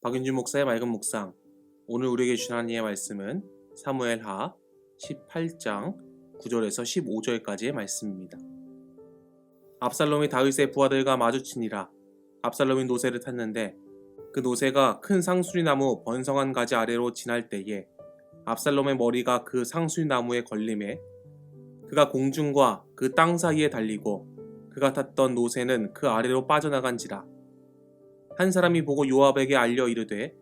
박윤준 목사의 맑은 묵상. 오늘 우리에게 주신 하나님의 말씀은 사무엘하 18장 9절에서 15절까지의 말씀입니다. 압살롬이 다윗의 부하들과 마주치니라. 압살롬이 노새를 탔는데 그 노새가 큰 상수리나무 번성한 가지 아래로 지날 때에 압살롬의 머리가 그 상수리나무에 걸림에 그가 공중과 그 땅 사이에 달리고 그가 탔던 노새는 그 아래로 빠져나간지라. 한 사람이 보고 요압에게 알려 이르되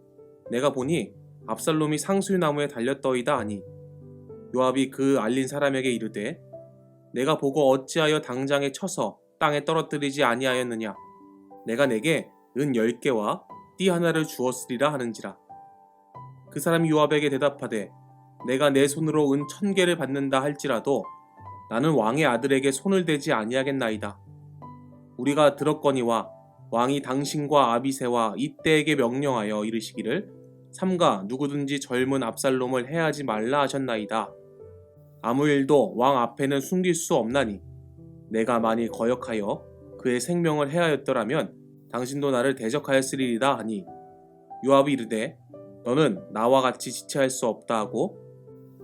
내가 보니 압살롬이 상수리나무에 달렸더이다 하니 요압이 그 알린 사람에게 이르되 내가 보고 어찌하여 당장에 쳐서 땅에 떨어뜨리지 아니하였느냐. 내가 내게 은 10개와 띠 하나를 주었으리라 하는지라. 그 사람이 요압에게 대답하되 내가 내 손으로 은 1000개를 받는다 할지라도 나는 왕의 아들에게 손을 대지 아니하겠나이다. 우리가 들었거니와 왕이 당신과 아비새와 이때에게 명령하여 이르시기를 삼가 누구든지 젊은 압살롬을 해하지 말라 하셨나이다. 아무 일도 왕 앞에는 숨길 수 없나니 내가 만일 거역하여 그의 생명을 해하였더라면 당신도 나를 대적하였으리이다 하니 요압이 이르되 너는 나와 같이 지체할 수 없다 하고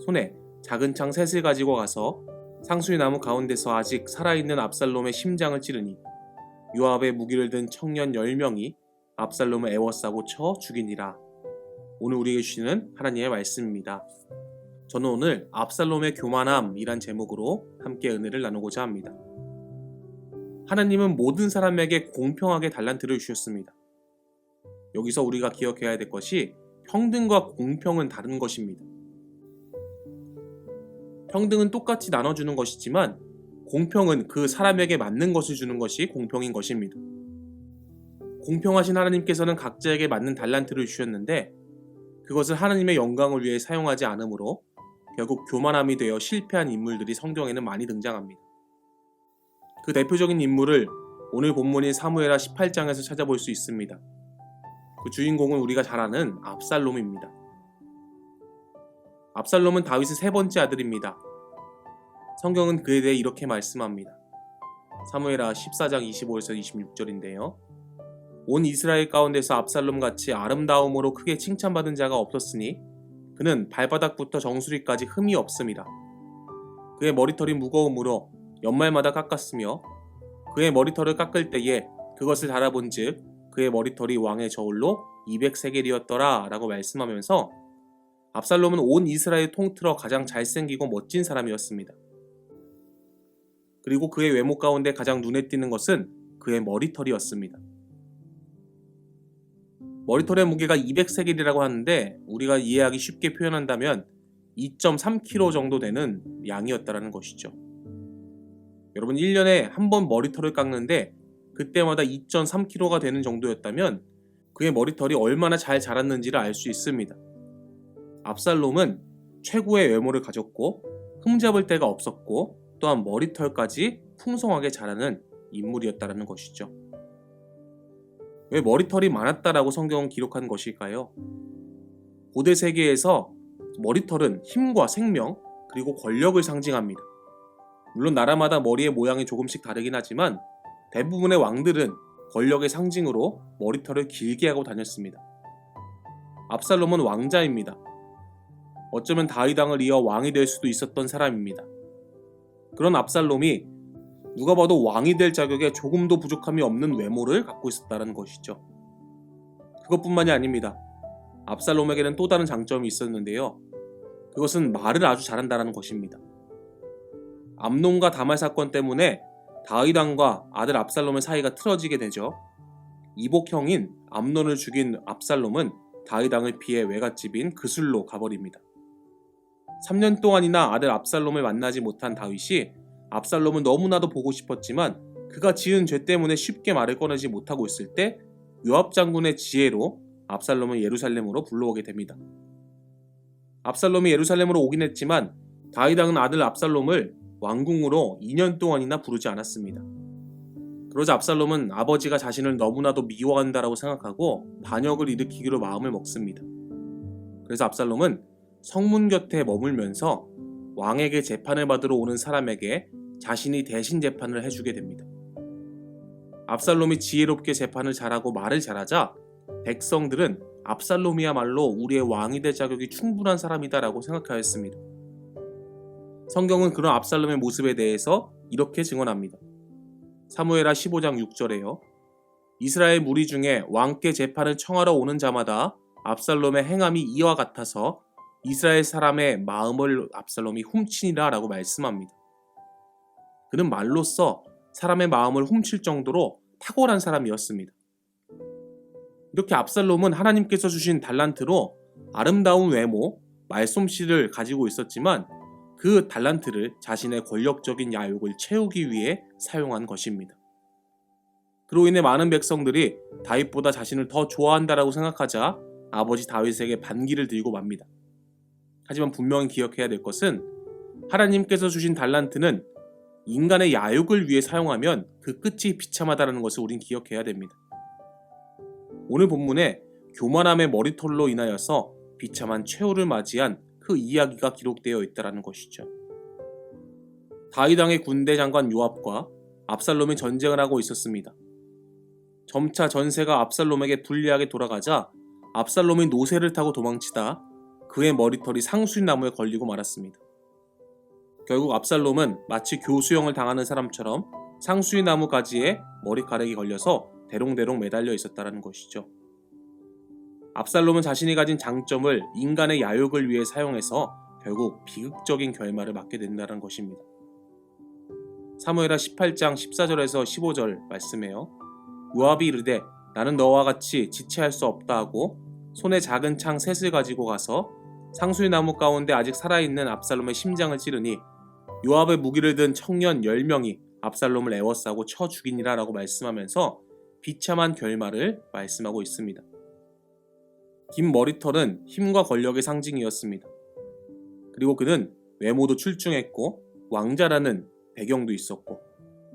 손에 작은 창 셋을 가지고 가서 상수리나무 가운데서 아직 살아있는 압살롬의 심장을 찌르니 요압의 무기를 든 청년 10명이 압살롬을 애워싸고 쳐 죽이니라. 오늘 우리에게 주시는 하나님의 말씀입니다. 저는 오늘 압살롬의 교만함이란 제목으로 함께 은혜를 나누고자 합니다. 하나님은 모든 사람에게 공평하게 달란트를 주셨습니다. 여기서 우리가 기억해야 될 것이 평등과 공평은 다른 것입니다. 평등은 똑같이 나눠주는 것이지만 공평은 그 사람에게 맞는 것을 주는 것이 공평인 것입니다. 공평하신 하나님께서는 각자에게 맞는 달란트를 주셨는데 그것을 하나님의 영광을 위해 사용하지 않으므로 결국 교만함이 되어 실패한 인물들이 성경에는 많이 등장합니다. 그 대표적인 인물을 오늘 본문인 사무엘하 18장에서 찾아볼 수 있습니다. 그 주인공은 우리가 잘 아는 압살롬입니다. 압살롬은 다윗의 세 번째 아들입니다. 성경은 그에 대해 이렇게 말씀합니다. 사무엘하 14장 25에서 26절인데요. 온 이스라엘 가운데서 압살롬같이 아름다움으로 크게 칭찬받은 자가 없었으니 그는 발바닥부터 정수리까지 흠이 없음이라. 그의 머리털이 무거움으로 연말마다 깎았으며 그의 머리털을 깎을 때에 그것을 달아본 즉 그의 머리털이 왕의 저울로 200세겔이었더라 라고 말씀하면서 압살롬은 온 이스라엘 통틀어 가장 잘생기고 멋진 사람이었습니다. 그리고 그의 외모 가운데 가장 눈에 띄는 것은 그의 머리털이었습니다. 머리털의 무게가 200세겔이라고 하는데 우리가 이해하기 쉽게 표현한다면 2.3kg 정도 되는 양이었다는 것이죠. 여러분 1년에 한 번 머리털을 깎는데 그때마다 2.3kg가 되는 정도였다면 그의 머리털이 얼마나 잘 자랐는지를 알 수 있습니다. 압살롬은 최고의 외모를 가졌고 흠잡을 데가 없었고 또한 머리털까지 풍성하게 자라는 인물이었다는 것이죠. 왜 머리털이 많았다라고 성경은 기록한 것일까요? 고대 세계에서 머리털은 힘과 생명 그리고 권력을 상징합니다. 물론 나라마다 머리의 모양이 조금씩 다르긴 하지만 대부분의 왕들은 권력의 상징으로 머리털을 길게 하고 다녔습니다. 압살롬은 왕자입니다. 어쩌면 다윗 왕을 이어 왕이 될 수도 있었던 사람입니다. 그런 압살롬이 누가 봐도 왕이 될 자격에 조금도 부족함이 없는 외모를 갖고 있었다는 것이죠. 그것뿐만이 아닙니다. 압살롬에게는 또 다른 장점이 있었는데요. 그것은 말을 아주 잘한다는 것입니다. 암논과 다말 사건 때문에 다윗 왕과 아들 압살롬의 사이가 틀어지게 되죠. 이복형인 암논을 죽인 압살롬은 다윗 왕을 피해 외갓집인 그술로 가버립니다. 3년 동안이나 아들 압살롬을 만나지 못한 다윗이 압살롬은 너무나도 보고 싶었지만 그가 지은 죄 때문에 쉽게 말을 꺼내지 못하고 있을 때 요압 장군의 지혜로 압살롬은 예루살렘으로 불러오게 됩니다. 압살롬이 예루살렘으로 오긴 했지만 다윗 왕은 아들 압살롬을 왕궁으로 2년 동안이나 부르지 않았습니다. 그러자 압살롬은 아버지가 자신을 너무나도 미워한다라고 생각하고 반역을 일으키기로 마음을 먹습니다. 그래서 압살롬은 성문 곁에 머물면서 왕에게 재판을 받으러 오는 사람에게 자신이 대신 재판을 해주게 됩니다. 압살롬이 지혜롭게 재판을 잘하고 말을 잘하자 백성들은 압살롬이야말로 우리의 왕이 될 자격이 충분한 사람이다라고 생각하였습니다. 성경은 그런 압살롬의 모습에 대해서 이렇게 증언합니다. 사무엘하 15장 6절에요. 이스라엘 무리 중에 왕께 재판을 청하러 오는 자마다 압살롬의 행함이 이와 같아서 이스라엘 사람의 마음을 압살롬이 훔치니라 라고 말씀합니다. 그는 말로써 사람의 마음을 훔칠 정도로 탁월한 사람이었습니다. 이렇게 압살롬은 하나님께서 주신 달란트로 아름다운 외모, 말솜씨를 가지고 있었지만 그 달란트를 자신의 권력적인 야욕을 채우기 위해 사용한 것입니다. 그로 인해 많은 백성들이 다윗보다 자신을 더 좋아한다라고 생각하자 아버지 다윗에게 반기를 들고 맙니다. 하지만 분명히 기억해야 될 것은 하나님께서 주신 달란트는 인간의 야욕을 위해 사용하면 그 끝이 비참하다는 것을 우린 기억해야 됩니다. 오늘 본문에 교만함의 머리털로 인하여서 비참한 최후를 맞이한 그 이야기가 기록되어 있다는 것이죠. 다윗 왕의 군대 장관 요압과 압살롬이 전쟁을 하고 있었습니다. 점차 전세가 압살롬에게 불리하게 돌아가자 압살롬이 노새를 타고 도망치다 그의 머리털이 상수리 나무에 걸리고 말았습니다. 결국 압살롬은 마치 교수형을 당하는 사람처럼 상수리 나무 가지에 머리카락이 걸려서 대롱대롱 매달려 있었다는 것이죠. 압살롬은 자신이 가진 장점을 인간의 야욕을 위해 사용해서 결국 비극적인 결말을 맞게 된다는 것입니다. 사무엘하 18장 14절에서 15절 말씀해요. 요압이 이르되 나는 너와 같이 지체할 수 없다 하고 손에 작은 창 셋을 가지고 가서 상수리 나무 가운데 아직 살아있는 압살롬의 심장을 찌르니 요압의 무기를 든 청년 10명이 압살롬을 에워싸고 쳐 죽이니라 라고 말씀하면서 비참한 결말을 말씀하고 있습니다. 긴 머리털은 힘과 권력의 상징이었습니다. 그리고 그는 외모도 출중했고 왕자라는 배경도 있었고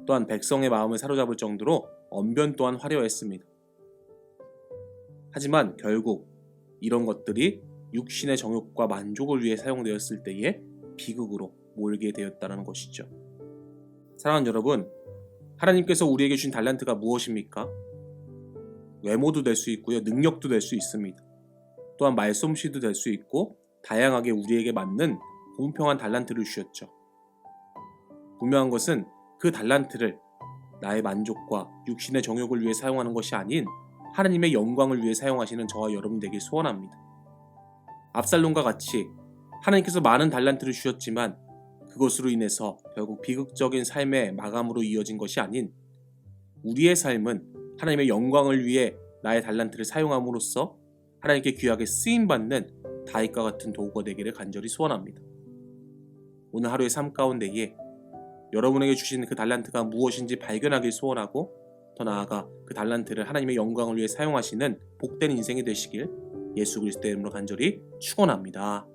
또한 백성의 마음을 사로잡을 정도로 언변 또한 화려했습니다. 하지만 결국 이런 것들이 육신의 정욕과 만족을 위해 사용되었을 때에 비극으로 몰게 되었다는 것이죠. 사랑하는 여러분, 하나님께서 우리에게 주신 달란트가 무엇입니까? 외모도 될 수 있고요, 능력도 될 수 있습니다. 또한 말솜씨도 될 수 있고 다양하게 우리에게 맞는 공평한 달란트를 주셨죠. 분명한 것은 그 달란트를 나의 만족과 육신의 정욕을 위해 사용하는 것이 아닌 하나님의 영광을 위해 사용하시는 저와 여러분 되길 소원합니다. 압살롬과 같이 하나님께서 많은 달란트를 주셨지만 그것으로 인해서 결국 비극적인 삶의 마감으로 이어진 것이 아닌 우리의 삶은 하나님의 영광을 위해 나의 달란트를 사용함으로써 하나님께 귀하게 쓰임받는 다윗과 같은 도구가 되기를 간절히 소원합니다. 오늘 하루의 삶 가운데에 여러분에게 주신 그 달란트가 무엇인지 발견하길 소원하고 더 나아가 그 달란트를 하나님의 영광을 위해 사용하시는 복된 인생이 되시길 예수 그리스도의 이름으로 간절히 축원합니다.